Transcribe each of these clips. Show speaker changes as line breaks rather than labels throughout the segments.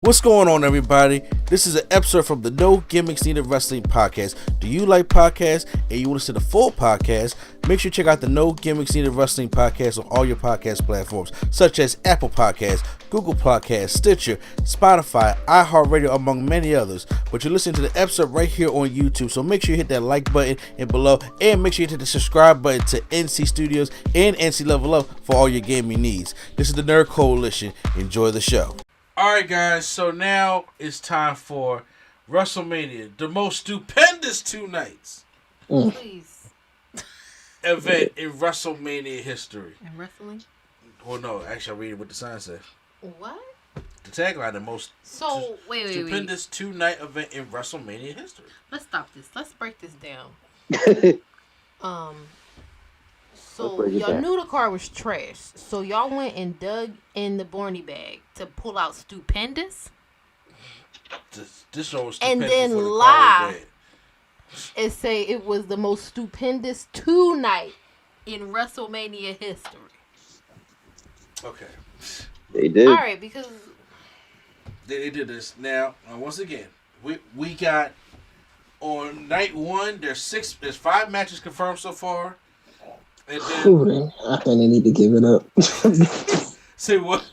What's going on, everybody? This is an episode from the No Gimmicks Needed Wrestling podcast. Do you like podcasts and you want to see the full podcast? Make sure you check out the No Gimmicks Needed Wrestling podcast on all your podcast platforms, such as Apple Podcasts, Google Podcasts, Stitcher, Spotify, iHeartRadio, among many others. But you're listening to the episode right here on YouTube, so make sure you hit that like button and below, and make sure you hit the subscribe button to NC Studios and NC Level Up for all your gaming needs. This is the Nerd Coalition. Enjoy the show. Alright guys, so now it's time for WrestleMania, the most stupendous two nights
Please.
event in WrestleMania history.
And wrestling?
Well, no, actually, I'm reading what the sign says.
What?
The tagline, the most
wait.
stupendous two-night event in WrestleMania history.
Let's stop this. Let's break this down. So y'all knew the car was trash. So y'all went and dug in the Borny bag to pull out stupendous.
This show was stupendous.
And then lie and say it was the most stupendous two-night in WrestleMania history.
Okay.
They did.
All right, because
They did this. Now, once again, we got on night one. There's 5 matches confirmed so far. And then,
I think they need to give it up.
say what?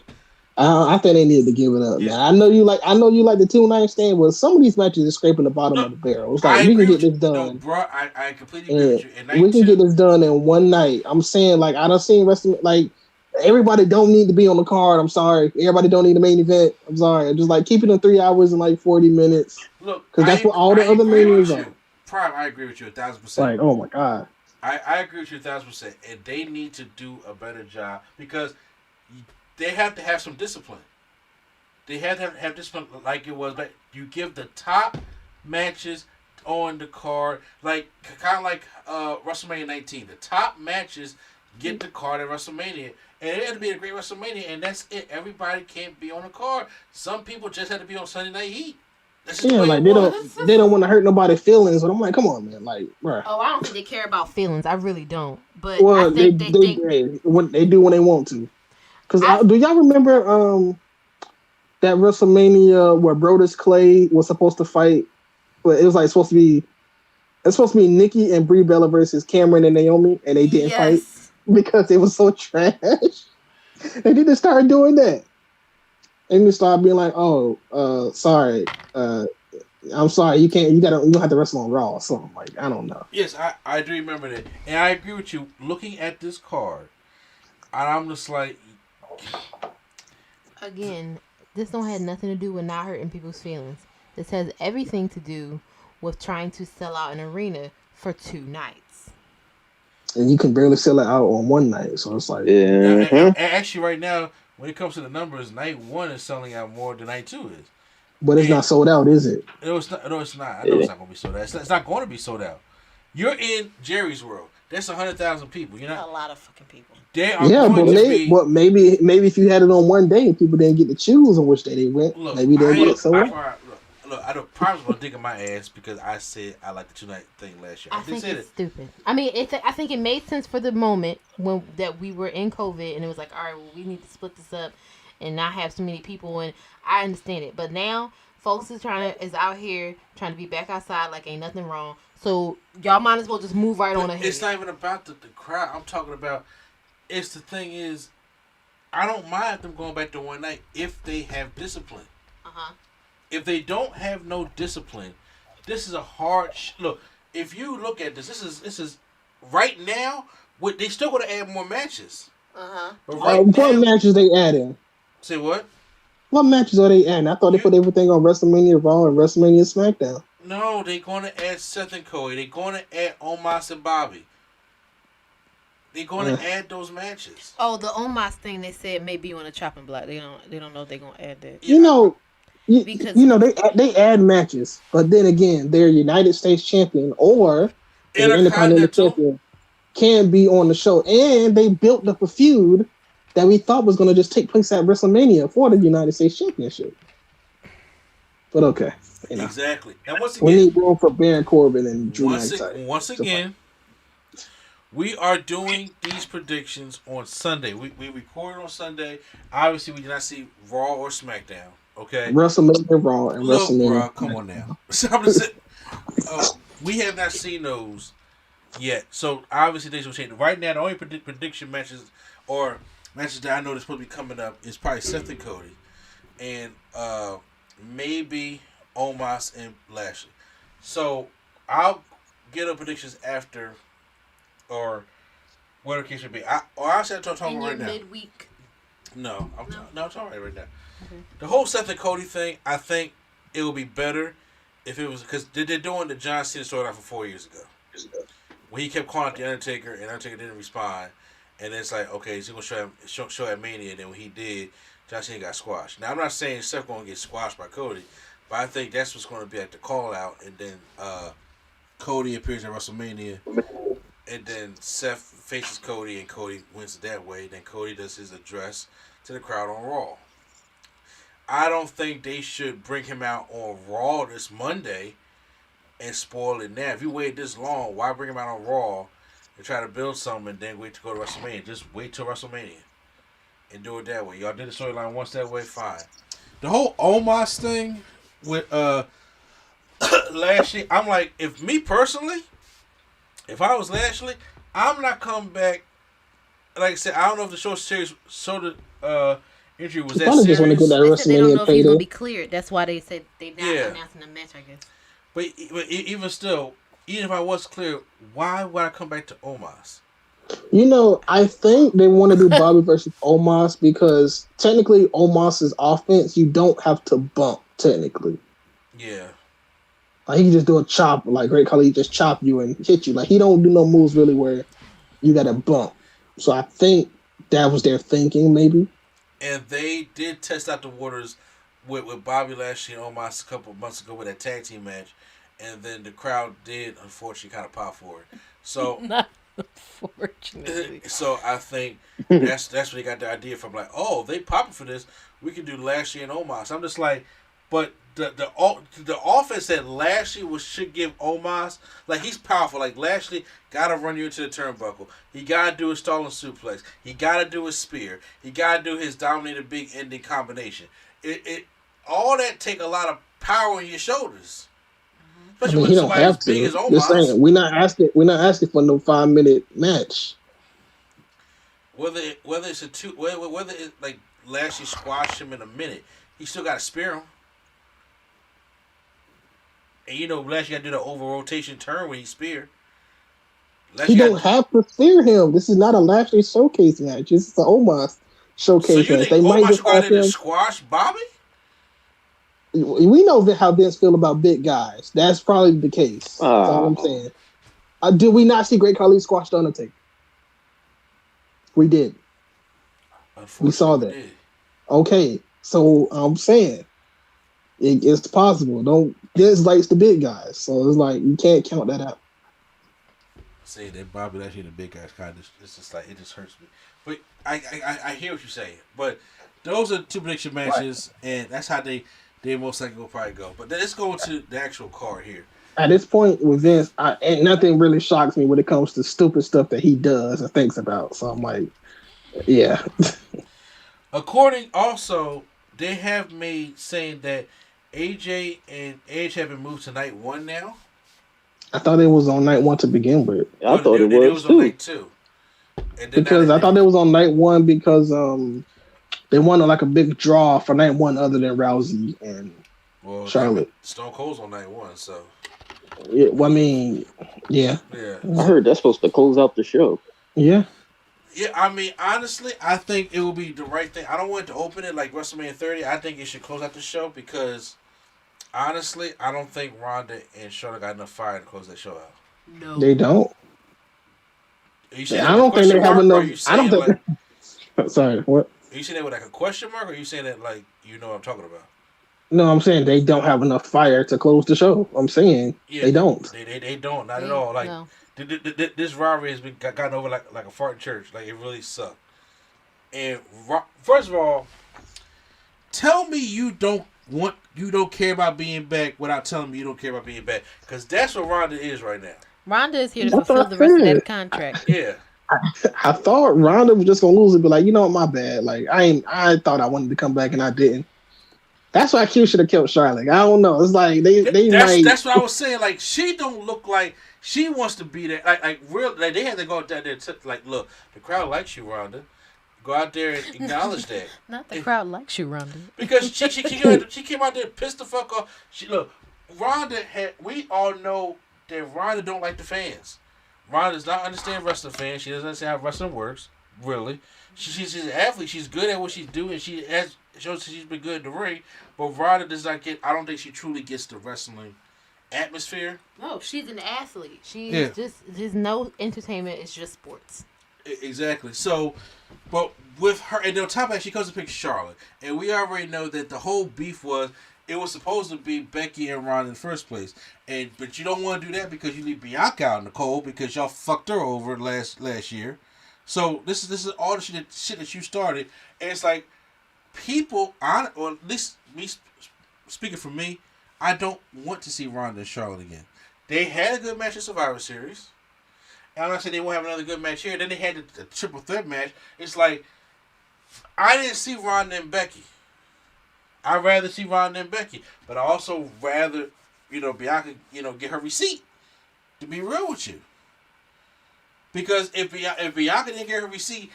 I think they need to give it up, man. I know you like the 2-night stand, but some of these matches are scraping the bottom of the barrel. It's like we can get this done.
No, bro, I completely agree with you. And
we can get this done in one night. I'm saying, like, I done seen wrestling, like, everybody don't need to be on the card. I'm sorry. Everybody don't need the main event. I'm sorry. Just like keep it in 3 hours and like 40 minutes.
Look,
because that's what all the other manias are.
Prime, I agree with you 1,000%.
Like, oh my god.
I agree with you 1,000%, and they need to do a better job because they have to have some discipline. They have to have discipline like it was. But you give the top matches on the card, like kind of like WrestleMania 19. The top matches get the card at WrestleMania, and it'll be a great WrestleMania, and that's it. Everybody can't be on the card. Some people just have to be on Sunday Night Heat.
Yeah, like they don't want to hurt nobody's feelings, but I'm like, come on, man, like, bro.
Oh, I don't think they care about feelings. I really don't. But
well,
I think
they do when they want to. Because do y'all remember that WrestleMania where Brodus Clay was supposed to fight, but it was like supposed to be Nikki and Brie Bella versus Cameron and Naomi, and they didn't fight because it was so trash. They need to start doing that. And you start being like, "Oh, sorry, I'm sorry, you don't have to wrestle on Raw." or something. Like, I don't know.
Yes, I do remember that, and I agree with you. Looking at this card, and I'm just like,
again, this don't have nothing to do with not hurting people's feelings. This has everything to do with trying to sell out an arena for 2 nights.
And you can barely sell it out on one night, so it's like,
and actually, right now, when it comes to the numbers, night 1 is selling out more than night 2 is.
But it's not sold out, is it?
No, it's not. I know it's not going to be sold out. It's not going to be sold out. You're in Jerry's World. That's 100,000 people. You're not
a lot of fucking people.
They are going to be.
But maybe if you had it on one day and people didn't get to choose on which day they went, maybe they'll get it sold out.
Look, I don't probably gonna dig in my ass because I said I like the 2-night thing last year.
I think it's stupid. I mean, I think it made sense for the moment that we were in COVID and it was like, all right, well, we need to split this up and not have so many people. And I understand it, but now folks is out here trying to be back outside like ain't nothing wrong. So y'all might as well just move right on ahead.
It's not even about the crowd. I'm talking about. It's the thing is, I don't mind them going back to one night if they have discipline. If they don't have no discipline, this is a hard look. If you look at this is right now. They still going to add more matches. But
what matches they adding?
Say what?
What matches are they adding? I thought they put everything on WrestleMania Raw and WrestleMania SmackDown.
No, they're going to add Seth and Cody. They're going to add Omos and Bobby. They're going to add those matches.
Oh, the Omos thing they said may be on a chopping block. They don't know if they're going to add that.
They add matches, but then again, their United States champion or their Intercontinental champion can be on the show, and they built up a feud that we thought was going to just take place at WrestleMania for the United States Championship. But okay,
exactly. And once again,
we need room for Baron Corbin and Drew McIntyre.
Once again, we are doing these predictions on Sunday. We record on Sunday. Obviously, we did not see Raw or SmackDown. Okay,
WrestleMania Raw and
look,
WrestleMania.
bro, come on now. So I'm just saying, we have not seen those yet. So obviously things will change. Right now, the only prediction matches or matches that I know that's supposed to be coming up is probably Seth and Cody, and maybe Omos and Lashley. So I'll get up predictions after, or whatever the case may be. I'll say I'm talking right now.
Midweek.
No, I'm talking right now. Okay. The whole Seth and Cody thing, I think it would be better if it was because they're doing the John Cena storyline from 4 years ago. When he kept calling out the Undertaker and Undertaker didn't respond, and it's like, okay, he's gonna show at Mania. And then when he did, John Cena got squashed. Now I'm not saying Seth gonna get squashed by Cody, but I think that's what's gonna be at the call out, and then Cody appears at WrestleMania, and then Seth faces Cody, and Cody wins that way. Then Cody does his address to the crowd on Raw. I don't think they should bring him out on Raw this Monday and spoil it now. If you wait this long, why bring him out on Raw and try to build something and then wait to go to WrestleMania? Just wait till WrestleMania and do it that way. Y'all did the storyline once that way, fine. The whole Omos thing with Lashley, I'm like, if me personally, if I was Lashley, I'm not coming back. Like I said, I don't know if the show series injury was that serious.
Just want to get that WrestleMania they don't know if he's gonna be cleared. That's why they said they're not announcing the match, I guess.
But even still, even if I was clear, why would I come back to Omos?
You know, I think they want to do Bobby versus Omos because technically Omos's offense, you don't have to bump, technically.
Yeah.
Like, he can just do a chop, like Great Khali just chop you and hit you. Like, he don't do no moves really where you got to bump. So I think that was their thinking, maybe.
And they did test out the waters with Bobby Lashley and Omos a couple of months ago with that tag team match. And then the crowd did, unfortunately, kind of pop for it. So,
not unfortunately.
So I think that's where they got the idea from. Like, oh, they popping for this. We can do Lashley and Omos. I'm just like, but the offense that Lashley should give Omos, like, he's powerful. Like, Lashley got to run you into the turnbuckle. He got to do his stalling suplex. He got to do his spear. He got to do his dominated big ending combination. It all that take a lot of power on your shoulders. Especially when somebody as big as Omos.
Just saying, we're not asking for no 5-minute match.
Whether it's like Lashley squashed him in a minute, he still got to spear him. And you know, Lashley got to do the over rotation turn when he spear.
He don't have to spear him. This is not a Lashley showcase match. This is the Omos showcase match.
They might just go in to squash Bobby?
We know how Vince feel about big guys. That's probably the case. That's all I'm saying. Did we not see Great Khali squash the Undertaker? We did. We saw that. Okay, so I'm saying it's possible. Vince likes the big guys, so it's like you can't count that out.
Say that Bobby Lashley and the big guys kind of it's just like it just hurts me. But I hear what you're saying. But those are two prediction matches, right. And that's how they most likely will probably go. But let's go into the actual card here. At
this point with Vince, and nothing really shocks me when it comes to stupid stuff that he does and thinks about. So I'm like, yeah.
According, also, they have made saying that AJ and Edge have been moved to night 1 now.
I thought it was on night 1 to begin with.
I thought it was
on night 2.
Because I thought it was on night 1 because they wanted like a big draw for night 1 other than Rousey and Charlotte.
Stone Cold's on night 1, so.
Yeah, well, I mean, yeah.
I heard that's supposed to close out the show.
Yeah.
Yeah, I mean, honestly, I think it will be the right thing. I don't want it to open it like WrestleMania 30. I think it should close out the show because, honestly, I don't think Rhonda and Charlotte got enough fire to close that show out.
No.
They don't. I don't think they have enough. I don't think. Like, sorry, what?
Are you saying that with like a question mark, or are you saying that like you know what I'm talking about?
No, I'm saying they don't have enough fire to close the show. I'm saying they don't.
They don't, not at all. Like this rivalry has been gotten over like a fart in church. Like it really sucked. And first of all, tell me you don't care about being back without telling me you don't care about being back, because that's what Rhonda is right now.
Rhonda is here to fulfill the rest of that contract.
Yeah.
I thought Rhonda was just gonna lose it, but like, you know what, my bad. Like I thought I wanted to come back and I didn't. That's why Q should have killed Charlotte. I don't know. It's like
that's what I was saying. Like she don't look like she wants to be there. Like real. Like they had to go down there. Like look, the crowd likes you, Rhonda. Go out there and acknowledge that.
Not the crowd likes you, Rhonda.
Because she came out there and pissed the fuck off. Rhonda had. We all know that Rhonda don't like the fans. Rhonda does not understand wrestling fans. She doesn't understand how wrestling works. Really, she's an athlete. She's good at what she's doing. She shows she's been good in the ring. But Rhonda does not get. I don't think she truly gets the wrestling atmosphere.
No, she's an athlete. She's just no entertainment. It's just sports.
Exactly. So, but with her, and on top of that, she comes to pick Charlotte, and we already know that the whole beef was it was supposed to be Becky and Ron in the first place, but you don't want to do that because you leave Bianca out in the cold because y'all fucked her over last year. So this is all the shit that you started, and it's like people or at least me speaking for me, I don't want to see Ronda and Charlotte again. They had a good match in Survivor Series. And I'm not saying they won't have another good match here. Then they had the triple threat match. It's like, I didn't see Ronda and Becky. I'd rather see Ronda and Becky. But I also rather, Bianca, get her receipt. To be real with you. Because if Bianca didn't get her receipt,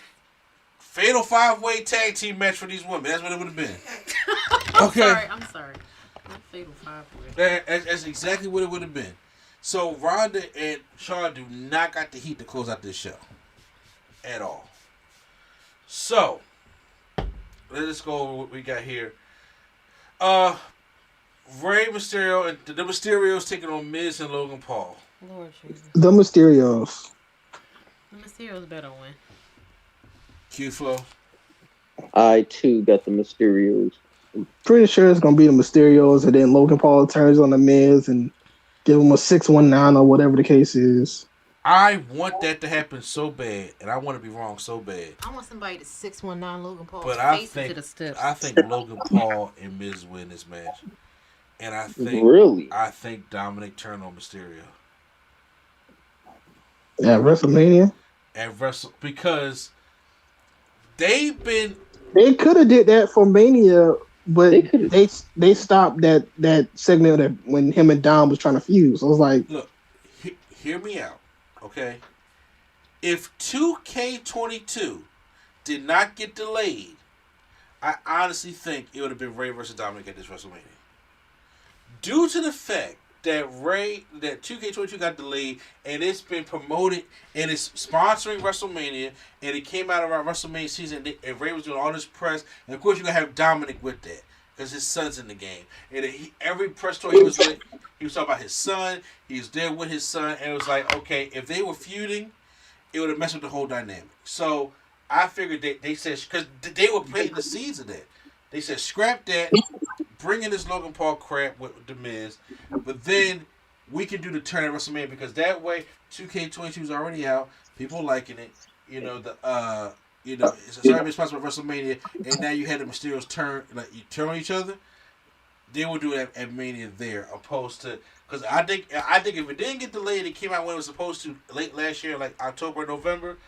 fatal 5-way tag team match for these women. That's what it would have been.
I'm sorry. Not fatal 5-way.
That's exactly what it would have been. So Rhonda and Charlotte do not got the heat to close out this show. At all. So, let's go over what we got here. Rey Mysterio and the Mysterios taking on Miz and Logan Paul.
Lord Jesus.
The Mysterios.
The Mysterios better win.
Q-Flow.
I too got the Mysterios.
Pretty sure it's gonna be the Mysterios, and then Logan Paul turns on the Miz and give him a 619 or whatever the case is.
I want that to happen so bad, and I want to be wrong so bad.
I want somebody to 619 Logan Paul.
But I think Logan Paul and Miz win this match, and I think Dominic turned on Mysterio
at WrestleMania.
Because they
could have did that for Mania. But they stopped that segment that when him and Dom was trying to fuse. I was like,
look, hear me out, okay? If 2K22 did not get delayed, I honestly think it would have been Rey versus Dominic at this WrestleMania. Due to the fact that 2K22 got delayed and it's been promoted and it's sponsoring WrestleMania and it came out around WrestleMania season and Rey was doing all this press, and of course you're gonna have Dominic with that because his son's in the game, and every press tour he was with, he was talking about his son. He was there with his son, and it was like, okay, if they were feuding, it would have messed with the whole dynamic. So I figured they said, because they were planting the seeds of that. They said scrap that. Bring in this Logan Paul crap with The Miz, but then we can do the turn at WrestleMania because that way 2K22 is already out. People liking it. It's already sponsored by WrestleMania, and now you had the Mysterios turn on each other. They will do it at Mania there, opposed to because I think if it didn't get delayed, it came out when it was supposed to late last year, like October, November.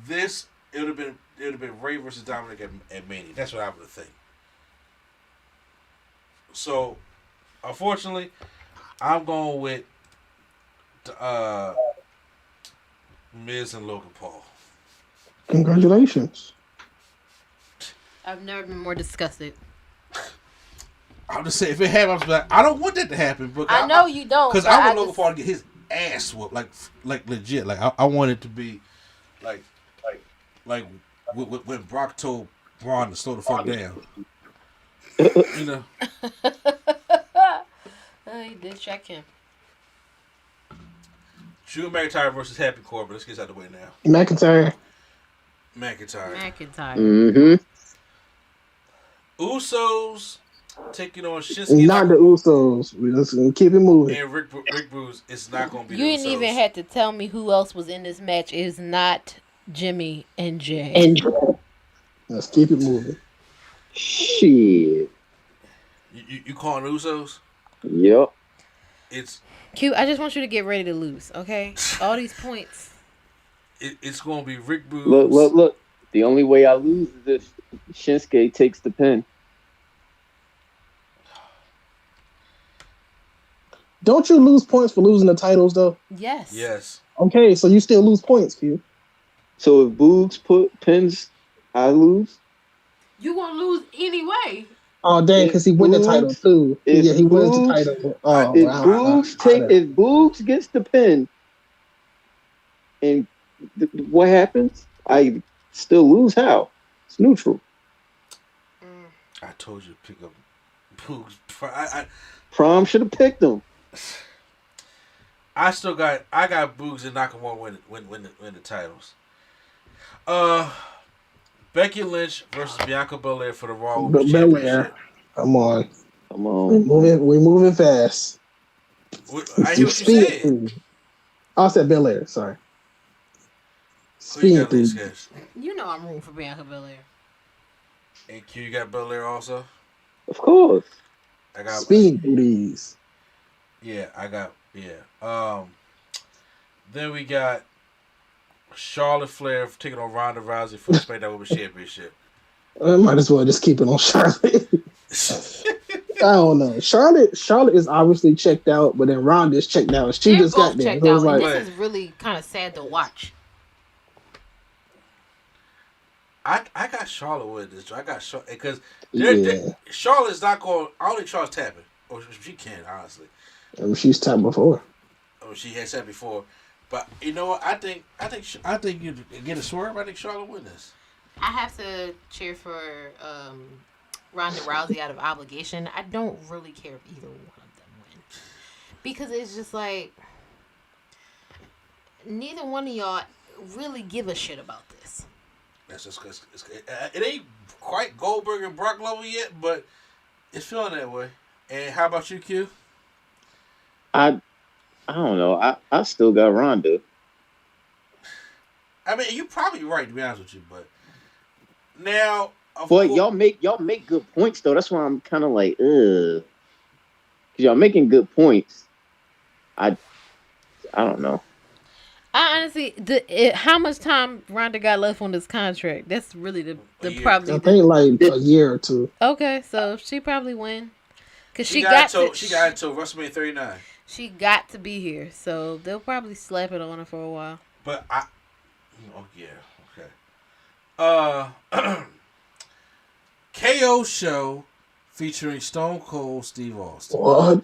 It would have been Rey versus Dominic at Mania. That's what I would think. So, unfortunately, I'm going with Miz and Logan Paul.
Congratulations.
I've never been more disgusted.
I'm just saying, if it happens, I don't want that to happen. But
I know you don't.
Because I want Logan Paul to get his ass whooped, like legit. Like I want it to be like when Brock told Braun to slow the fuck down.
He did check him.
Drew McIntyre versus Happy Corbin. Let's get out of the way now.
McIntyre.
Mm-hmm.
Usos taking on Shinsuke.
Not the Usos. Let's keep it moving.
And Rick Bruce. It's not going to be.
You didn't even have to tell me who else was in this match. It's not Jimmy and Jay.
Let's keep it moving.
Shit.
You calling Usos?
Yep.
It's
Q. I just want you to get ready to lose. Okay. All these points.
It's going to be Rick Bruce.
Look. The only way I lose is if Shinsuke takes the pin.
Don't you lose points for losing the titles though?
Yes.
Yes.
Okay, so you still lose points, Q.
So if Boogs put pins, I lose.
You gonna lose anyway.
Oh dang, because he win the title too. Yeah, he wins the title. Oh,
if Boogs gets the pin, and what happens? I still lose. How? It's neutral.
I told you to pick up Boogs.
Prom should have picked him.
I got Boogs and Nakamura win the titles. Becky Lynch versus Bianca Belair for the Raw Women's Championship.
Come on.
We're
moving fast.
I hear what you said.
I said Belair. Sorry.
You
know I'm rooting for Bianca Belair.
And Q, you got Belair also?
Of course.
I got
speed booties.
Yeah, then we got Charlotte Flair taking on Ronda Rousey for the Smackdown Women's Championship.
I might as well just keep it on Charlotte. I don't know. Charlotte is obviously checked out, but then Ronda's checked out. She just got there.
Checked out. Like, this is really kind of sad to watch.
I got Charlotte with this. I got Charlotte because Charlotte's not going. I don't think Charlotte's tapping, or she can honestly.
She's tapped before.
Oh, she has tapped before, but you know what? I think you get a swerve. I think Charlotte win this.
I have to cheer for Ronda Rousey out of obligation. I don't really care if either one of them win because it's just like neither one of y'all really give a shit about this.
That's just because it ain't quite Goldberg and Brock level yet, but it's feeling that way. And how about you, Q?
I don't know. I still got Ronda.
I mean, you're probably right to be honest with you, but now,
but y'all make good points though. That's why I'm kind of like, ugh, because y'all making good points. I don't know.
I honestly, how much time Ronda got left on this contract? That's really the probably.
I think like a year or two.
Okay, so she probably win because
she got until WrestleMania 39.
She got to be here, so they'll probably slap it on her for a while.
But KO show featuring Stone Cold Steve Austin.
What?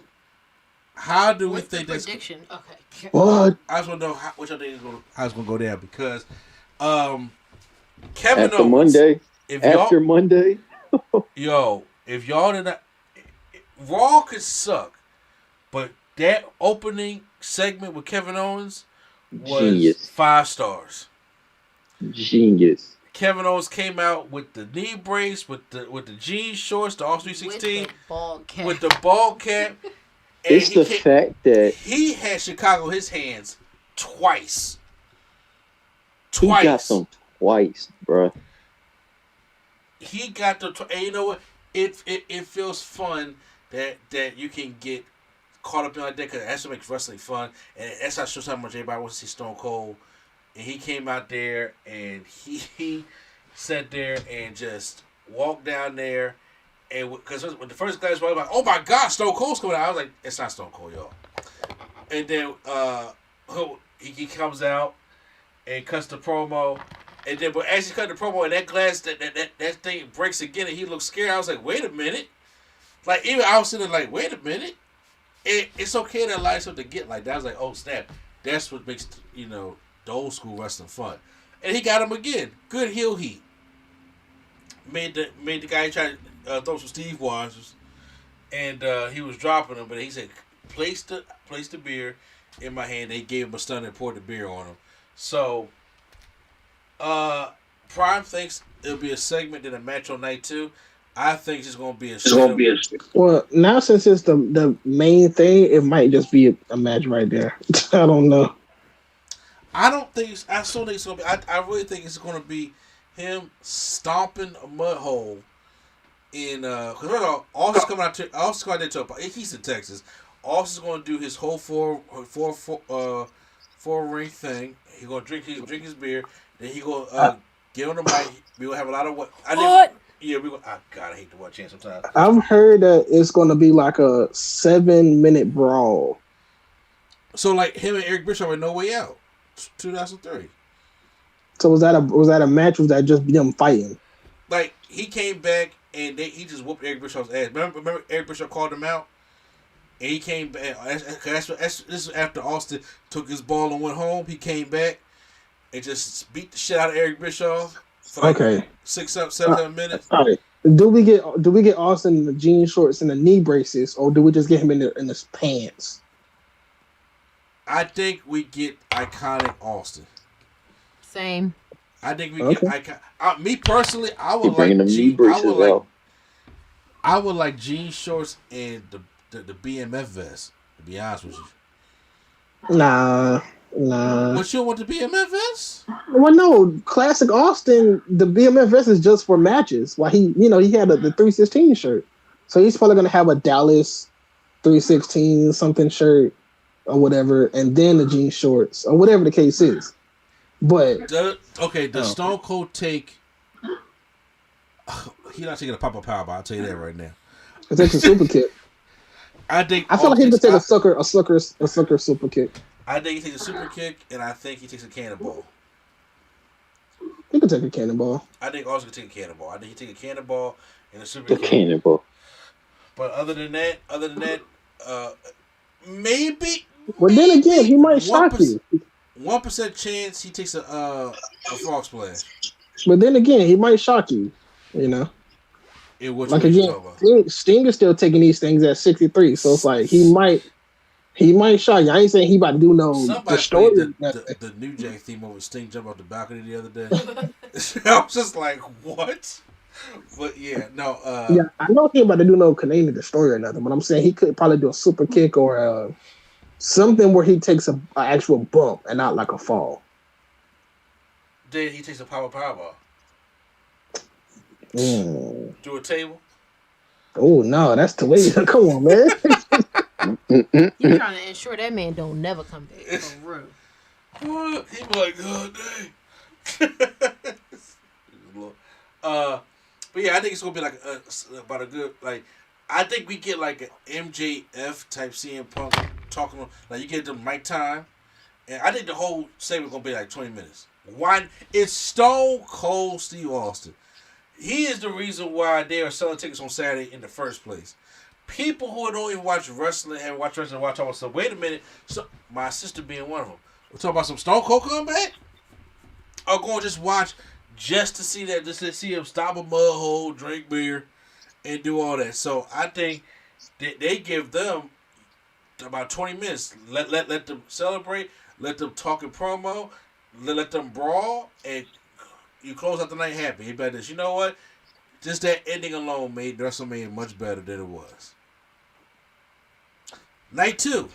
How do we think that's
prediction? Okay.
What?
I just want to know what y'all think how it's going to go down because Kevin
after
Owens.
After Monday.
If y'all did not, Raw could suck, but that opening segment with Kevin Owens was
Genius.
5 stars.
Genius.
Kevin Owens came out with the knee brace, with the jean shorts, the All-316, with the ball cap.
It's the fact that
he had Chicago in his hands twice.
He got them twice, bro.
He got the. And you know what? It feels fun that you can get caught up in like that because that's what makes wrestling fun, and that's how shows how much everybody wants to see Stone Cold. And he came out there and he sat there and just walked down there. And because when the first guys were like, "Oh my God, Stone Cold's coming out," I was like, "It's not Stone Cold, y'all." And then he comes out and cuts the promo, and then but as he cut the promo, and that glass that thing breaks again, and he looks scared. I was like, "Wait a minute!" Like even I was sitting there like, "Wait a minute!" It's okay to allow yourself to get like that. I was like, "Oh snap!" That's what makes the old school wrestling fun. And he got him again. Good heel heat. Made the guy try to throw some Steve Wazers, and he was dropping them, but he said, place the beer in my hand. They gave him a stun and poured the beer on him. So, Prime thinks it'll be a segment in a match on night 2. I think it's going to be a
Well, now since it's the main thing, it might just be a match right there. I don't know.
I still think it's going to be. I really think it's going to be him stomping a mud hole in because Austin's coming out there to he's in Texas. Austin's going to do his whole four ring thing. He's going to drink his beer. Then he going to get on the mic. We will have a lot of what. Yeah, we going. God, I hate to watch it sometimes.
I've heard that it's going to be like a 7-minute brawl.
So like him and Eric Bischoff were No Way Out, 2003.
So was that a match? Was that just them fighting?
Like he came back and he just whooped Eric Bischoff's ass. Remember Eric Bischoff called him out, and he came back. This is after Austin took his ball and went home. He came back and just beat the shit out of Eric Bischoff for like 7 minutes.
All right. Do we get Austin in the jean shorts and the knee braces, or do we just get him in his pants?
I think we get iconic Austin.
Same.
I think we get iconic. Me personally, I would like jean shorts and the BMF vest. To be honest with you. Nah. But you don't want the BMF vest?
Well, no. Classic Austin, the BMF vest is just for matches. Why he had the 316 shirt, so he's probably gonna have a Dallas 316 something shirt or whatever, and then the jean shorts or whatever the case is. But
the Stone Cold take. He's not taking a pop-up powerbomb. I'll tell you that right now.
It's like a super kick.
I
feel like he could take a sucker super kick.
I think he takes a super kick, and I think he takes a cannonball.
He could take a cannonball.
I think Austin could take a cannonball. I think he take a cannonball and a super kick.
Cannonball.
But other than that, maybe.
Well, then again, he might shock you.
1% chance he takes a frog splash.
But then again, he might shock you. You know. Like again, Sting is still taking these things at 63, so it's like he might shock you. I ain't saying he about to do no destroyer.
The New Jack theme over Sting jump off the balcony the other day. I was just like, what? But yeah, no.
Yeah, I know he ain't about to do no Canadian destroyer or nothing, but I'm saying he could probably do a super kick or something where he takes an actual bump and not like a fall.
Then he takes a powerbomb. Do a table.
Oh no, that's the way. Come on, man.
You're trying to ensure that man don't never come back. For real.
He be like, God dang. But yeah, I think it's gonna be like about a good like. I think we get like an MJF type CM Punk talking like you get them mic time, and I think the whole segment gonna be like 20 minutes. Why? It's Stone Cold Steve Austin. He is the reason why they are selling tickets on Saturday in the first place. People who don't even watch wrestling and watch about stuff. Wait a minute, so my sister being one of them. We're talking about some Stone Cold comeback. Or going to just watch just to see that, just to see him stop a mud hole, drink beer, and do all that. So I think they give them about 20 minutes. Let them celebrate. Let them talk in promo. Let them brawl, and you close out the night happy. You bet this. You know what? Just that ending alone made WrestleMania much better than it was. Night 2.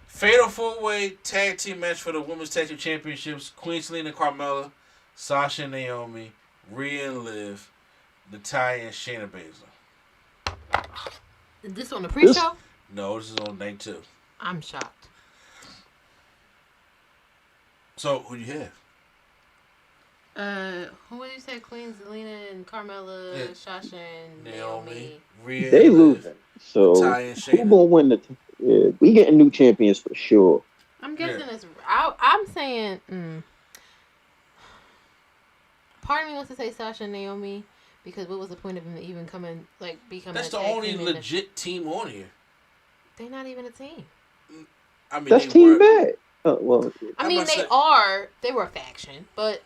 Fatal 4-way tag team match for the Women's Tag Team Championships. Queen Selena and Carmella, Sasha and Naomi, Rhea and Liv, Natalya and Shayna Baszler.
Is this on the pre-show?
No, this is on night 2.
I'm shocked.
So, who do you have?
Who would you say? Queen Zelina and Carmella, Sasha and Naomi.
Rhea
they losing. So who gonna win the? We getting new champions for sure.
I'm guessing it's. I'm saying. Part of me wants to say Sasha and Naomi because what was the point of them even becoming?
That's the only legit team on here.
They're not even a team.
I mean, that's Team Bad. Well,
I mean, they are. They were a faction, but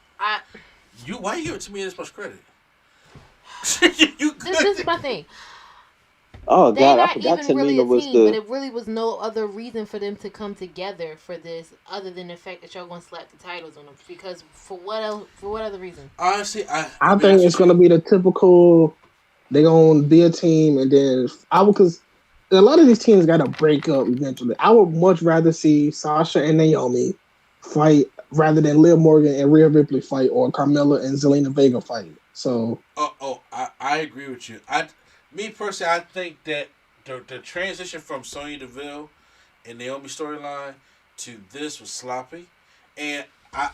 why you give it to me this much credit?
This is my thing.
Oh
They're
God, I
not
forgot
even really a
was
team, but it really was no other reason for them to come together for this, other than the fact that y'all gonna slap the titles on them. Because for what else? For what other reason?
Honestly, I
think it's gonna be the typical. They're gonna be a team, and then because a lot of these teams got to break up eventually. I would much rather see Sasha and Naomi fight rather than Liv Morgan and Rhea Ripley fight, or Carmella and Zelina Vega fight. So,
I agree with you. Me personally, I think that the transition from Sonya Deville and Naomi storyline to this was sloppy, and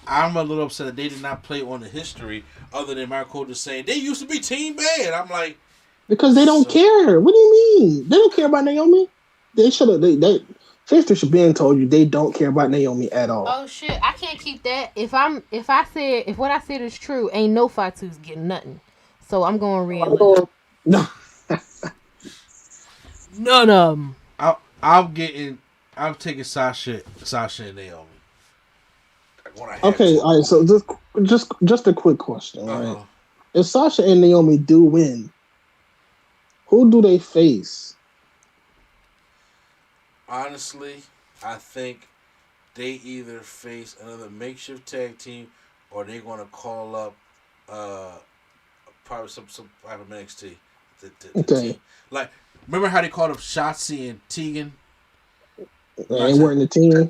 I'm a little upset that they did not play on the history other than Mark Cole just saying they used to be Team Bad. I'm like,
because they don't care. What do you mean? They don't care about Naomi. They should have. Sister should been told you they don't care about Naomi at all.
Oh shit! I can't keep that. If what I said is true, ain't no Fatu's getting nothing. So I'm going real.
No.
None of them.
I'm taking Sasha and Naomi.
Okay, all right. So just a quick question, right? If Sasha and Naomi do win, who do they face?
Honestly, I think they either face another makeshift tag team or they're going to call up probably some type of NXT. The team. Like, remember how they called up Shotzi and Tegan?
They weren't the team.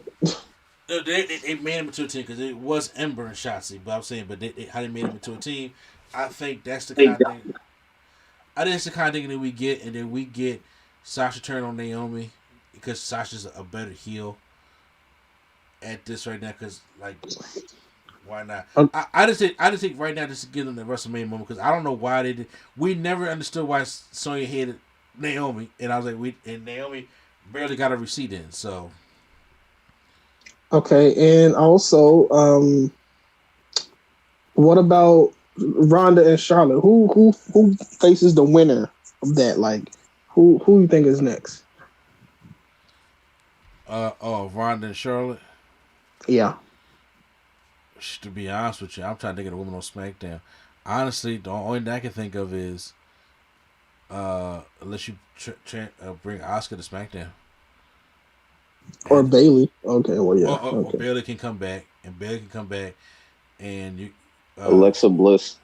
They made them into a team because it was Ember and Shotzi. But I'm saying, how they made them into a team, I think that's the kind of thing. I think it's the kind of thing that we get, and then we get Sasha turn on Naomi because Sasha's a better heel at this right now. Because why not? I just think right now just to give them the WrestleMania moment because I don't know why they did. We never understood why Sonya hated Naomi, and I was like, and Naomi barely got a receipt in, so.
Okay, and also, what about Rhonda and Charlotte? Who faces the winner of that? Like, who you think is next?
Rhonda and Charlotte.
Yeah.
To be honest with you, I'm trying to think of the woman on SmackDown. Honestly, the only thing I can think of is, unless you bring Asuka to SmackDown.
Or Bailey. Okay, well, yeah.
Or Bailey can come back, and you.
Alexa Bliss.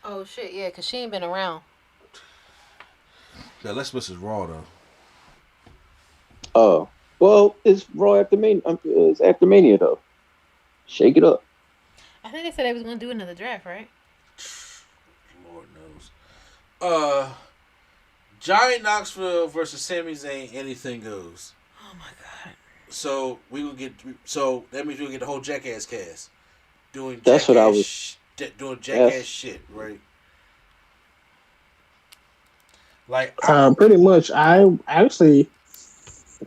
Oh shit! Yeah, because she ain't been around.
Yeah, Alexa Bliss is Raw though.
Oh well, it's Raw after Mania. It's after Mania though. Shake it up.
I think they said they was gonna do another draft, right?
Lord knows. Johnny Knoxville versus Sami Zayn. Anything goes.
Oh my god.
So we will get. So that means we'll get the whole Jackass cast doing.
That's what I was
doing. Jackass shit, right? Like
pretty much. I actually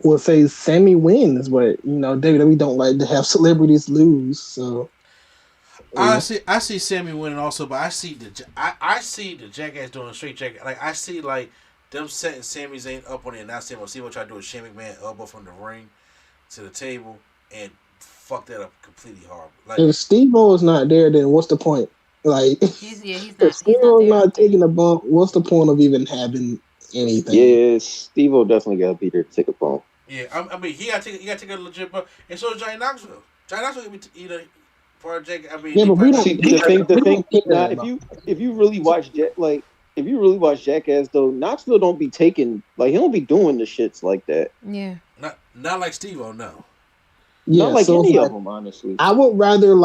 would say Sami wins, but WWE don't like to have celebrities lose. So
I see Sami winning also, but I see the Jackass doing a straight Jackass. Like I see like them setting Sami Zayn up on the announce table. See what try to do a Shane McMahon elbow from the ring to the table and fuck that up completely horrible. Like
if Steve-O is not there, then what's the point? Like
he's not.
If Steve-O's not taking a bump, what's the point of even having anything?
Yeah, Steve-O definitely got to be there to take a bump.
Yeah, I mean he got to take a legit bump, and so is Johnny Knoxville. Johnny Knoxville can be either part of Jake. I mean,
yeah, but we don't.
See, the thing. Nah, if you really watch Jackass though, Knoxville don't be taking he don't be doing the shits like that.
Yeah.
Not like Steve-O, no.
Yeah,
not like any of them, honestly.
I would rather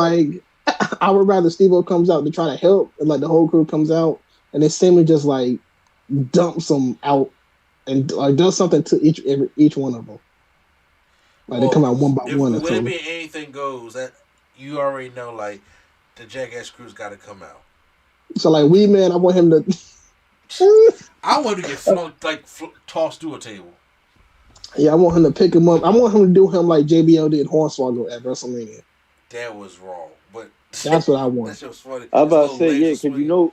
Steve-O comes out to try to help, and the whole crew comes out, and they simply just dumps them out and does something to each one of them. They come out one by one.
When it be anything goes, that you already know, the Jackass crew's got to come out.
So Wee Man, I want him to.
I want him to get tossed through a table.
Yeah, I want him to pick him up. I want him to do him like JBL did Hornswoggle at WrestleMania.
That was wrong, but
that's what I want.
That shit was funny.
I was about to say, yeah, because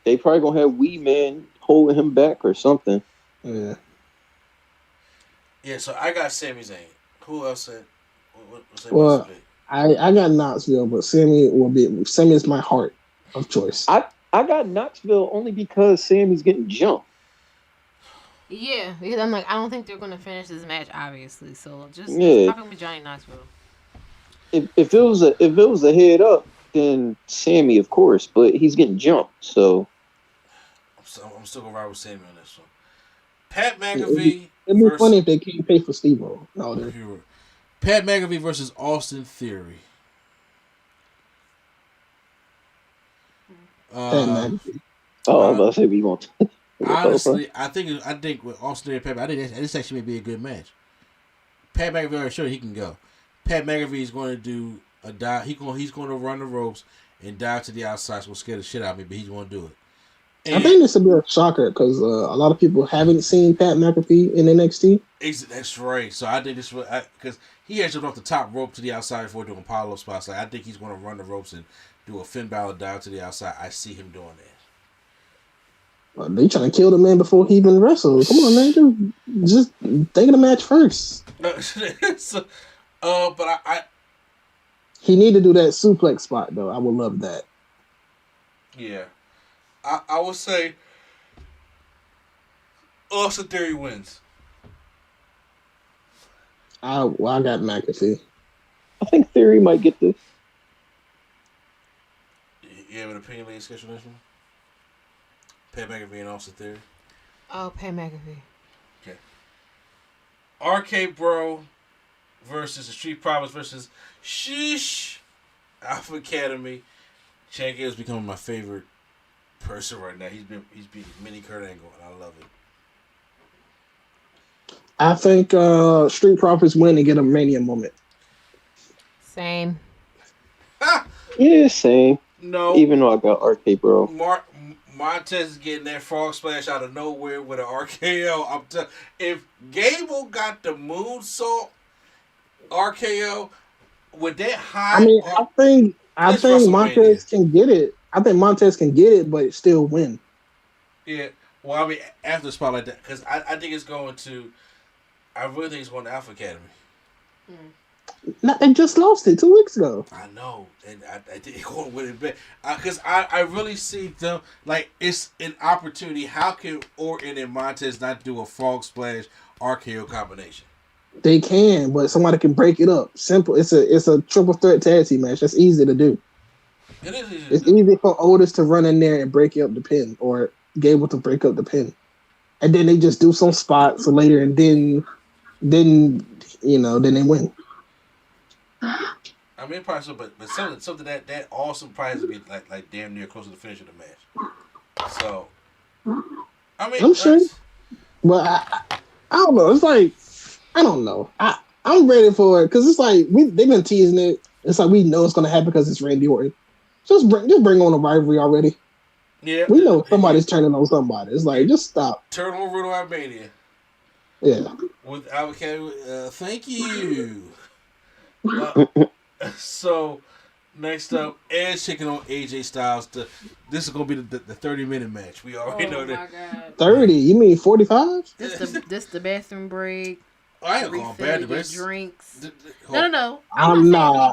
they probably gonna have Wee Man holding him back or something.
Yeah.
Yeah, so I got Sami Zayn. Who else said?
Well, I got Knoxville, but Sami is my heart of choice.
I got Knoxville only because Sami's getting jumped.
Yeah, because I don't think they're going to finish this match, obviously. So just talking with Johnny Knoxville.
If it was a head up, then Sami, of course, but he's getting jumped. So
I'm still gonna ride with Sami on this one. Pat McAfee.
It'd be funny if they can't pay for Steve-O.
Pat McAfee versus Austin Theory.
I was about to say we want.
Honestly, I think with Austin and Pat, I think this actually may be a good match. Pat McAfee already showed he can go. Pat McAfee is going to do a dive. He's going to run the ropes and dive to the outside. So scare the shit out of me, but he's going to do it.
I think this would be a shocker because a lot of people haven't seen Pat McAfee in NXT.
That's right. So I think this will, because he had jumped off the top rope to the outside before doing Apollo spots. Like I think he's going to run the ropes and do a Finn Balor dive to the outside. I see him doing that.
They trying to kill the man before he even wrestles. Come on, man, just think of the match first.
So, but I
he need to do that suplex spot though. I would love that.
Yeah, I would say Austin Theory wins.
I got McAfee.
I think Theory might get this.
You have an opinion, ladies, schedule this one? Pat McAfee and Austin Theory.
Oh, Pat McAfee.
Okay. RK Bro versus the Street Profits versus Sheesh Alpha Academy. Chad Gale's becoming my favorite person right now. He's beating Mini Kurt Angle, and I love it.
I think Street Profits win and get a Mania moment.
Same.
Yeah, same.
No.
Even though I got RK Bro.
Montez is getting that frog splash out of nowhere with an RKO. If Gable got the moonsault RKO with that high,
I mean, I think Montez can get it. I think Montez can get it, but still win.
Yeah. Well, I mean, after a spot like that, because I think it's going to. I really think it's going to Alpha Academy.
They just lost it 2 weeks ago.
I know, and I think they're going to win it back. Because I really see them, like, it's an opportunity. How can Orton and Montez not do a frog splash RKO combination?
They can, but somebody can break it up. Simple. It's a triple threat tag team match. That's easy to do.
It is easy.
It's easy for Otis to run in there and break up the pin, or Gable to break up the pin, and then they just do some spots later, and then they win.
I mean, probably so, but something that awesome probably has to be like damn near close to the finish of the match. So, I mean,
I'm sure, but I don't know. It's like I don't know. I'm ready for it because it's like they've been teasing it. It's like we know it's gonna happen because it's Randy Orton. Just bring on a rivalry already.
Yeah,
we know somebody's turning on somebody. It's like just stop.
Turn over to Armenia.
Yeah.
With avocado, thank you. So next up, Edge taking on AJ Styles. This is gonna be the 30-minute match. We already know that.
God.
30? You mean 45?
This the bathroom break.
I ain't going bad.
Drinks. No.
I'm not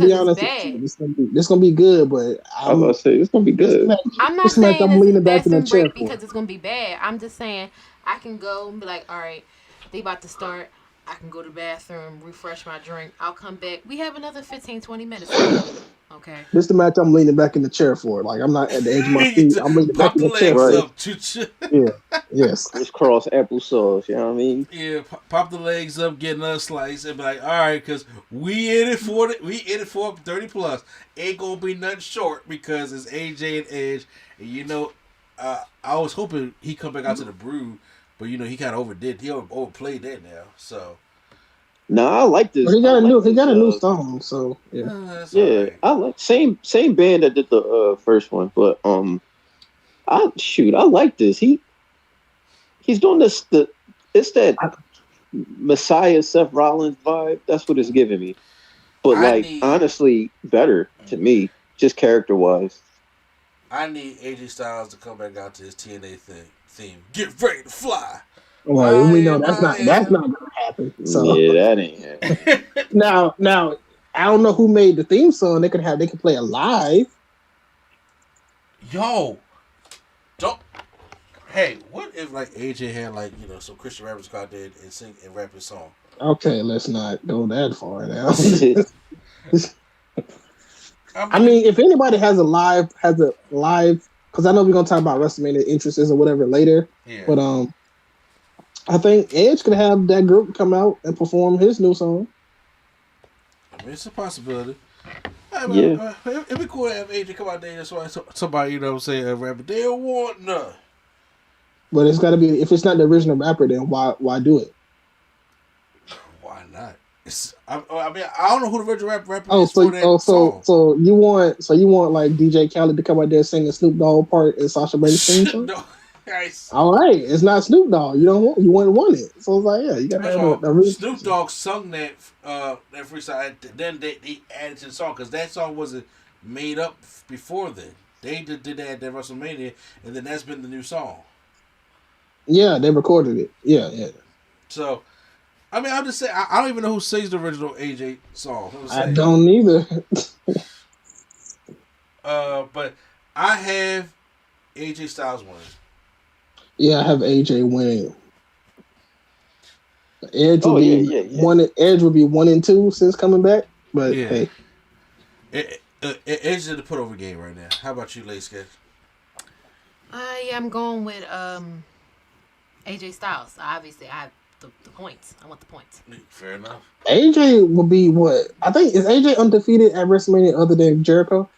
being honest with you. This gonna be good, but
I was gonna say it's gonna be good.
I'm not saying I'm leaning back in the chair because it's gonna be bad. I'm just saying I can go and be like, all right, they about to start. I can go to the bathroom, refresh my drink. I'll come back. We have another 15-20 minutes. Okay.
This is the match I'm leaning back in the chair for. Like, I'm not at the edge of my seat. I'm leaning back in the chair.
Right.
Yeah. Yes.
Crisscross applesauce. You know what I mean?
Yeah. Pop the legs up, get another slice, and be like, all right, because we in it for 30 plus. Ain't gonna be nothing short because it's AJ and Edge, and I was hoping he come back out to the Brood. But he kind of overdid. He overplayed that now. So.
No, I like this.
Well, he got a new song. So yeah.
Right. I like same band that did the first one, but I like this. He's doing this. It's that Messiah Seth Rollins vibe. That's what it's giving me. But honestly, better to me, just character wise.
I need AJ Styles to come back out to his TNA theme. Get ready to fly.
Well, we know that's not gonna happen. So
yeah, that ain't happening.
now, I don't know who made the theme song. They could play it live.
Yo, don't. Hey, what if AJ had some Christian rappers go out there and sing and rap his song?
Okay, let's not go that far now. I mean, if anybody has a live, because I know we're gonna talk about Wrestlemania entrances or whatever later.
Yeah.
But I think Edge could have that group come out and perform his new song.
I mean, it's a possibility.
Yeah.
It'd be cool to have AJ come out there and somebody, rapper. They don't want none.
But it's got to be, if it's not the original rapper, then why do it?
Why not? I mean, I don't know who the original rapper
Oh,
is for that song.
so you want like DJ Khaled to come out there singing Snoop Dogg part and Sasha Banks theme song?
No, guys.
All right, it's not Snoop Dogg. You wouldn't want it. So it's like, yeah, you gotta have the real
Snoop Dogg sung that freestyle. Then they added to the song because that song wasn't made up before then. They did that at WrestleMania, and then that's been the new song.
Yeah, they recorded it. Yeah.
So, I mean, I'll just say I don't even know who sings the original AJ song.
I don't either.
But I have AJ Styles winning.
Yeah, I have AJ winning. Edge will be one. Edge will be 1 and 2 since coming back. But hey,
Edge did the put over game right now. How about you, Late Sketch?
Yeah, I'm going with AJ Styles. Obviously, I have the points. I want the points.
Fair enough.
AJ will be what? I think is AJ undefeated at WrestleMania other than Jericho?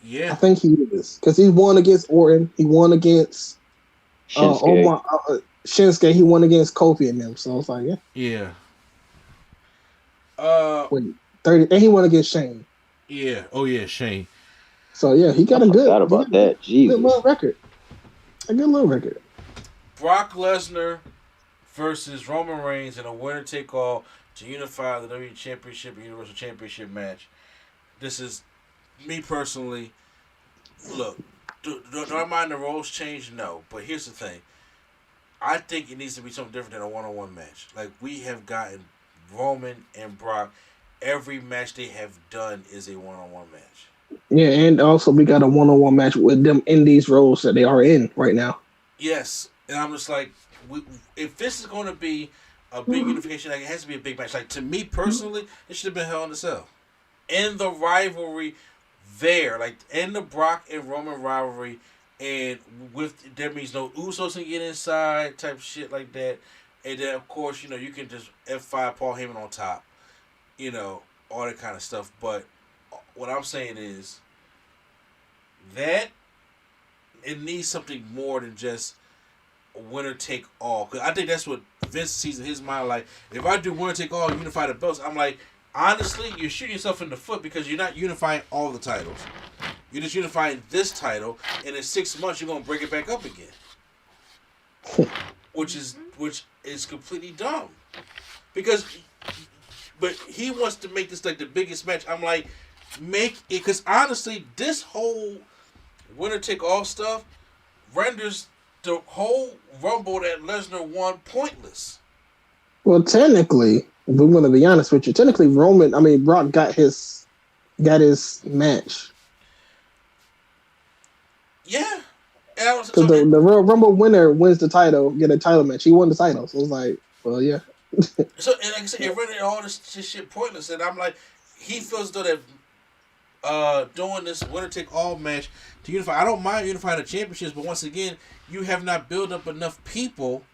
Yeah,
I think he is because he won against Orton. He won against Shinsuke. He won against Kofi and them. So it's like,
yeah.
30, and he won against Shane.
Yeah. Oh yeah, Shane.
So yeah, he got a good.
Forgot about that. Jesus.
Good little record. A good little record.
Brock Lesnar versus Roman Reigns in a winner-take-all to unify the WWE Championship and Universal Championship match. This is me personally. Look, do I mind the roles change? No, but here's the thing. I think it needs to be something different than a one-on-one match. Like we have gotten Roman and Brock. Every match they have done is a one-on-one match.
Yeah, and also we got a one-on-one match with them in these roles that they are in right now.
Yes, and I'm just like, if this is going to be a big unification, like it has to be a big match. Like to me personally, it should have been Hell in a Cell. And the rivalry there, like in the Brock and Roman rivalry, and with that means no Usos can get inside type shit like that. And then of course, you can just F5 Paul Heyman on top. All that kind of stuff. But what I'm saying is that it needs something more than just a winner take all. Because I think that's what Vince sees in his mind. Like, if I do winner take all, unify the belts, I'm like, honestly, you're shooting yourself in the foot because you're not unifying all the titles. You're just unifying this title, and in 6 months you're gonna bring it back up again, which is completely dumb. But he wants to make this like the biggest match. I'm like, make it, because honestly, this whole winner take all stuff renders the whole Rumble that Lesnar won pointless.
Well, technically, if we're going to be honest with you, Brock got his match.
Yeah.
Because the Royal Rumble winner wins the title, get a title match. He won the title. So it's like, well, yeah.
So, and like I said, it rendered all this shit pointless. And I'm like, he feels though that doing this winner take all match to unify. I don't mind unifying the championships, but once again, you have not built up enough people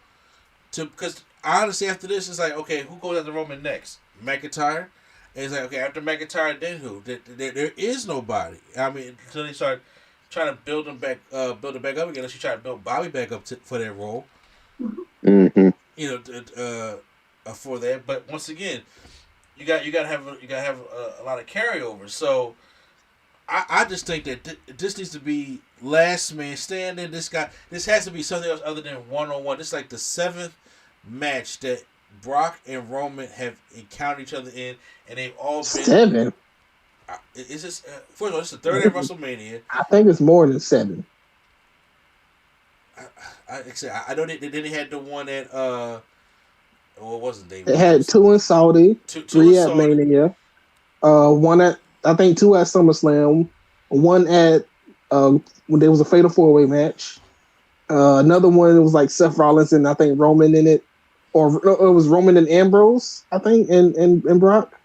to, because honestly, after this, it's like, okay, who goes after Roman next? McIntyre? And it's like, okay, after McIntyre, then who? There is nobody. I mean, until they start trying to build it back up again, unless you try to build Bobby back up for that role.
Mm-hmm.
For that. But once again, you got to have a lot of carryover. So I just think that this needs to be last man standing. This has to be something else other than one-on-one. This is like the 7th match that Brock and Roman have encountered each other in, and they've all been
7.
Is this first of all? This is the 3rd at WrestleMania.
I think it's more than 7.
I know they had the one at what wasn't they?
They had 2 in Saudi, 3 at Mania, 1 at, I think 2 at SummerSlam, 1 at when there was a Fatal 4-Way match. Another one, it was like Seth Rollins and I think Roman in it, or it was Roman and Ambrose, I think, and Brock.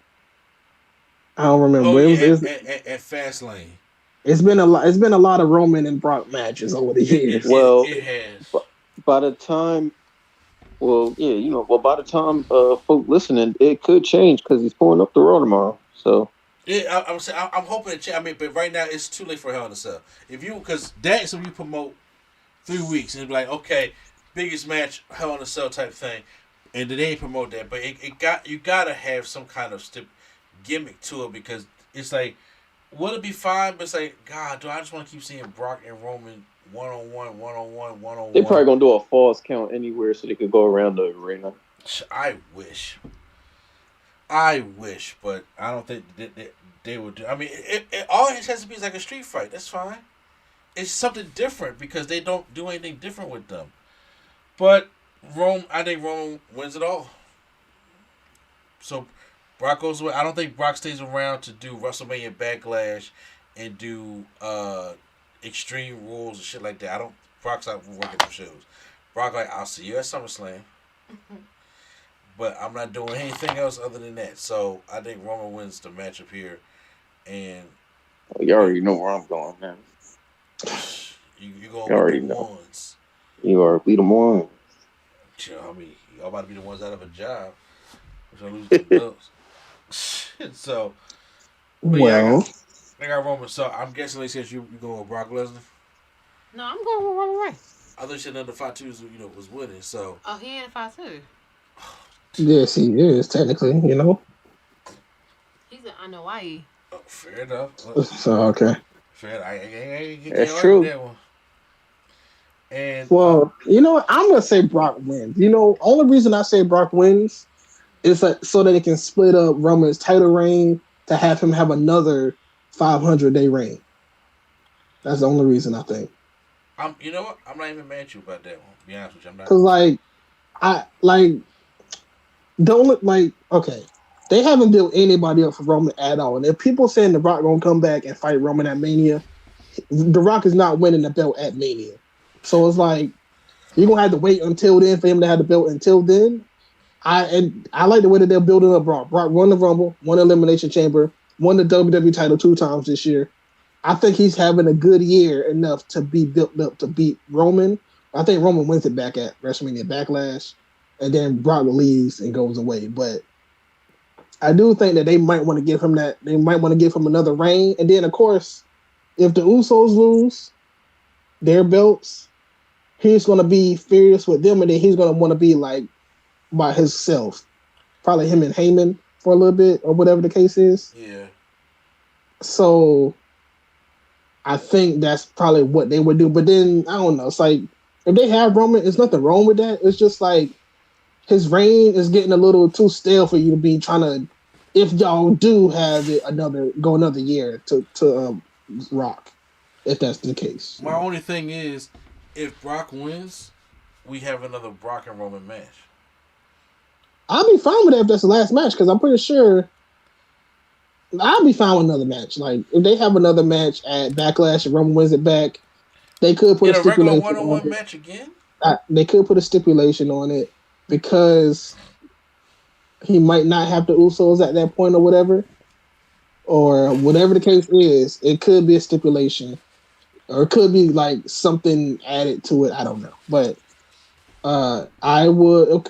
I don't remember.
Oh, yeah, at Fastlane.
It's been a lot. It's been a lot of Roman and Brock matches over the years.
Well,
it has.
By the time, by the time folk listening, it could change because he's pulling up the road tomorrow. So
yeah, I'm hoping it change. I mean, but right now it's too late for Hell in a Cell. Because that's when you promote 3 weeks and be like, okay, biggest match, Hell in a Cell type thing. And they ain't promote that, but you gotta have some kind of gimmick to it because it's like, would it be fine? But it's like, God, do I just want to keep seeing Brock and Roman one on one?
They probably gonna do a false count anywhere so they could go around the arena.
I wish, but I don't think they would do. I mean, it all it has to be is like a street fight. That's fine. It's something different because they don't do anything different with them. But I think Roman wins it all. So Brock goes away. I don't think Brock stays around to do WrestleMania Backlash and do Extreme Rules and shit like that. Brock's out working them shows. Brock like, I'll see you at SummerSlam. But I'm not doing anything else other than that. So I think Roman wins the matchup here. And
you already know where I'm going now.
You already know. Ones.
You already beat them on.
I mean, y'all about to be the ones out of a job. We're going to lose the bills. So,
well,
I got Roman. So I'm guessing they said you going with Brock Lesnar.
No, I'm going with Roman Reigns.
I thought you said the 5-2s, was winning. So.
Oh, he ain't a 5-2.
Yes, he is technically.
He's an Anoa'i.
Oh, fair enough.
So okay.
Fair. I
That's true.
That one. And
well, what? I'm gonna say Brock wins. Only reason I say Brock wins is that so that it can split up Roman's title reign to have him have another 500-day reign. That's the only reason I think.
You know what? I'm not even mad at you about that one. To be honest with you, I'm not.
Because okay, they haven't built anybody up for Roman at all. And if people saying The Rock gonna come back and fight Roman at Mania, The Rock is not winning the belt at Mania. So it's like you're gonna have to wait until then for him to have the belt until then. I like the way that they're building up Brock. Brock won the Rumble, won the Elimination Chamber, won the WWE title 2 times this year. I think he's having a good year enough to be built up to beat Roman. I think Roman wins it back at WrestleMania Backlash, and then Brock leaves and goes away. But I do think that they might want to give him that. They might want to give him another reign. And then, of course, if the Usos lose their belts, he's going to be furious with them, and then he's going to want to be like by himself. Probably him and Heyman for a little bit, or whatever the case is.
Yeah.
So I think that's probably what they would do. But then, I don't know. It's like, if they have Roman, there's nothing wrong with that. It's just like, his reign is getting a little too stale for you to be trying to, if y'all do have it another year to Rock, if that's the case.
My only thing is, if Brock wins, we have another Brock and Roman match.
I'll be fine with that if that's the last match, because I'm pretty sure I'll be fine with another match. Like, if they have another match at Backlash and Roman wins it back, they could put a stipulation
regular one-on-one match again?
They could put a stipulation on it because he might not have the Usos at that point or whatever the case is. It could be a stipulation, or it could be like something added to it. I don't know, but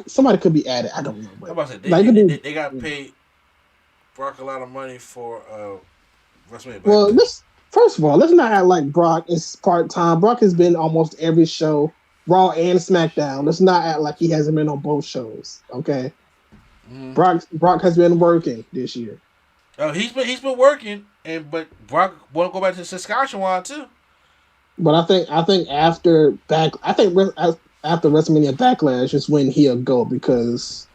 somebody could be added. I don't know. But,
I'm about to say, they got paid Brock a lot of money for WrestleMania.
Well, first of all, let's not act like Brock is part-time. Brock has been almost every show, Raw and SmackDown. Let's not act like he hasn't been on both shows, okay? Mm-hmm. Brock has been working this year.
Oh, he's been working, but Brock want to go back to Saskatchewan too.
But I think after WrestleMania Backlash is when he'll go, because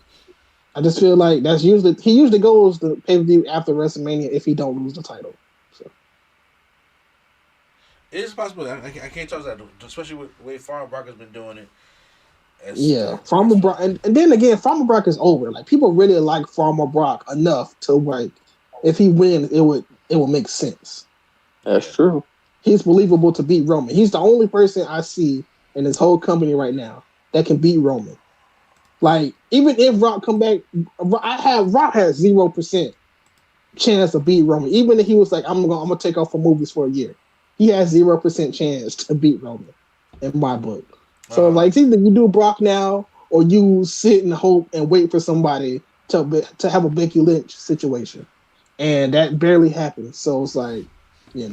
I just feel like he usually goes to pay-per-view after WrestleMania if he don't lose the title. So
it is possible. I can't tell that, especially with the way Farmer Brock has been doing it.
Farmer Brock, and then again, Farmer Brock is over. Like, people really like Farmer Brock enough to, like, if he wins, it would make sense.
That's true.
He's believable to beat Roman. He's the only person I see in this whole company right now that can beat Roman. Like, even if Rock come back, Rock has 0% chance to beat Roman. Even if he was like, I'm gonna take off for movies for a year, he has 0% chance to beat Roman in my book. So like, it's either you do Brock now, or you sit and hope and wait for somebody to have a Becky Lynch situation, and that barely happens. So it's like, I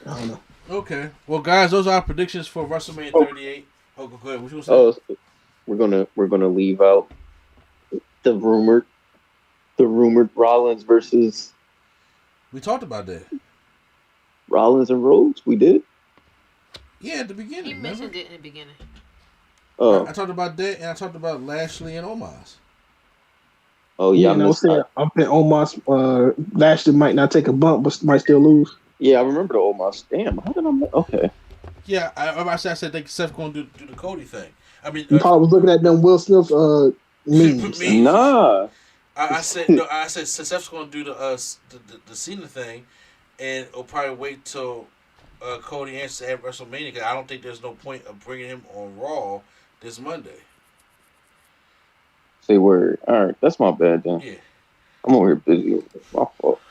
don't know.
Okay, well, guys, those are our predictions for WrestleMania 38. Oh, go ahead. What you gonna say?
We're gonna leave out the rumored Rollins versus
We talked about that.
Rollins and Rhodes. We did.
Yeah, at the beginning.
He
remember?
mentioned it in the beginning.
I talked about that, and I talked about Lashley and Omos.
Oh yeah,
I was saying I'm betting Omos. Lashley might not take a bump, but might still lose.
Yeah, I remember the Omos. Damn, how did I? Okay.
Yeah, I said think Seth going to do the Cody thing. I mean,
You probably was looking at them Will Smith memes.
Nah.
I said no. I said Seth's going to do the Cena thing, and will probably wait till Cody answers at WrestleMania. Because I don't think there's no point of bringing him on Raw this Monday.
Say word. All right, that's my bad then.
Yeah.
I'm over here busy. My fault.